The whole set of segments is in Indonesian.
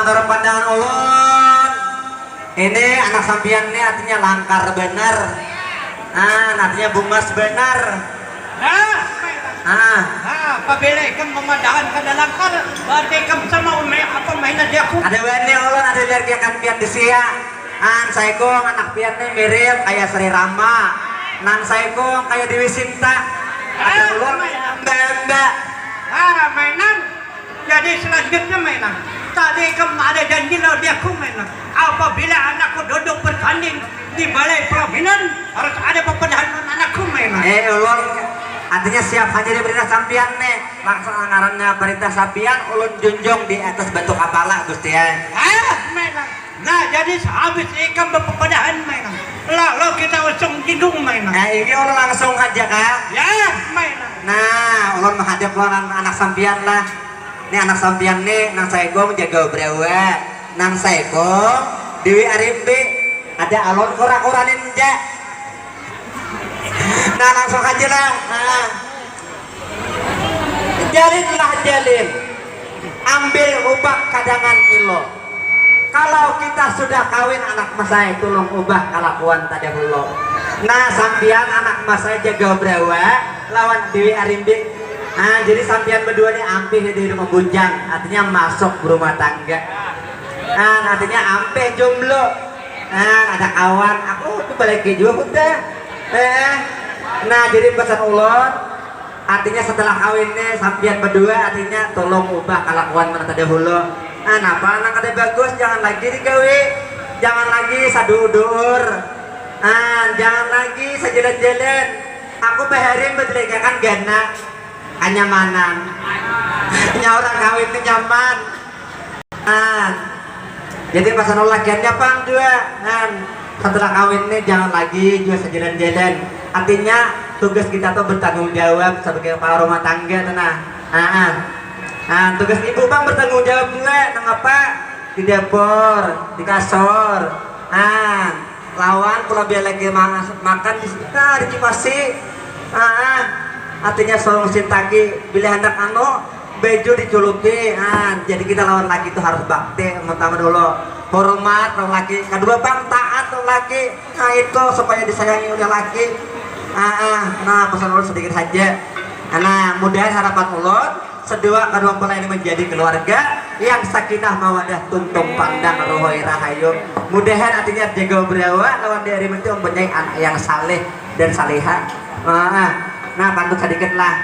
menurut pandangan ulun ini anak sampian ini artinya langkar benar. Artinya bungas benar. Pabila ikam pemandangan kada langkar, berarti ikam sama umay apa mainan dia aku. Ada wani ulun ada lihat dia kan pian disia. Saikong anak pian ini mirip kayak Sri Rama. Nan saikong kayak Dewi Sinta. Ada ulun mbak. Mainan. Jadi selanjutnya mainan. Tadi ikam ada janji lah dia aku mainan. Apabila anakku duduk bertanding di balai pelaminan harus ada pembedahan anakku mainan. Ulun artinya siap hadir perintah sampian nih. Langsung ngarannya perintah sampian ulun junjung di atas batu kapala Gusti ya. Mainan. Nah jadi sehabis ikam berpembedahan mainan. Lalu kita usung hidung mainan. Ini ulun langsung aja kak. Ya mainan. Nah ulun menghadap lawan anak sampian lah. Ini anak sampian nih nang saigong jaga brawa. Nang saigong Dewi Arimbi ada alon kura-kura ninja. Nah langsung aja lah. Jalin, ambil ubah kadangan ilo. Kalau kita sudah kawin anak masai tulung ubah kalakuan tadi dulu. Nah sampian anak masai jaga brawa lawan Dewi Arimbi. Jadi sampian berdua ini ampih di rumah bujang, artinya masuk rumah tangga. Artinya ampih jomblo. Ada kawan, aku tuh balik juga udah. Nah jadi pesan ulun artinya setelah kawinnya sampian berdua artinya tolong ubah kelakuan mana terdahulu. Napa anak ada bagus jangan lagi digawe, jangan lagi sadur-dur, jangan lagi sejalan-jalan. Aku baharin berlegakan gana kenyamanan. Orang kawin itu nyaman. Jadi pesan lakiannya pang juga. Setelah kawin ini jangan lagi juga sejalan-jalan. Artinya tugas kita tuh bertanggung jawab sebagai kepala rumah tangga tenang. Tugas ibu bang bertanggung jawab juga. Nang apa? Di dapur, di kasur. Lawan kalau biar lagi makan di kipasi. Artinya selalu sintagi bila hendak baju diculupi. Jadi kita lawan laki itu harus bakti pertama dulu. Hormat laki, kedua bang taat laki. Itu supaya disayangi oleh laki. Nah pesan ulun sedikit saja. Nah mudahan harapan ulun kedua mempelai ini menjadi keluarga yang sakinah mawadah tuntung pandang rohoi rahayu. Mudahan artinya jaga berawa lawan dari itu mempunyai anak yang saleh dan salihah. Nah pantun sedikit lah.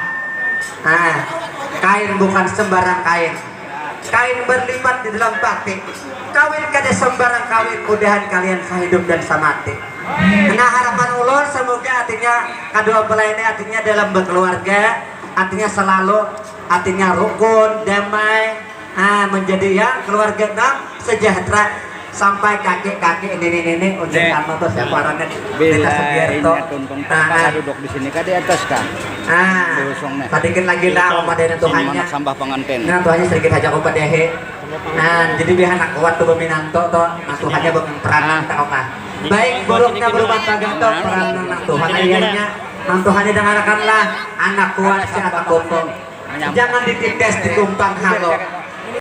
Kain bukan sembarang kain. Kain berlipat di dalam batik. Kawin kada sembarang kawin, mudahan kalian sehidup dan samati. Nah harapan ulun semoga artinya kedua mempelai ini artinya dalam berkeluarga artinya selalu artinya rukun, damai, menjadi ya keluarga yang sejahtera sampai kakek-kakek nenek-nenek udah kamu tuh siapa orangnya kita Sugiarto. Duduk di sini kan di atas kan. Sedikit lagi lah kepada Tuhannya. Sambah pengantin. Nah Tuhannya sedikit aja kepada he. Jadi biar anak kuat tuh Minanto tuh, Tuhannya bukan peranan tak apa. Baik buruknya berubah tangga tuh peranan Tuhan ayahnya. Tuhannya dengarkanlah anak kuat si anak kumpul. Jangan ditindas ditumpang halo.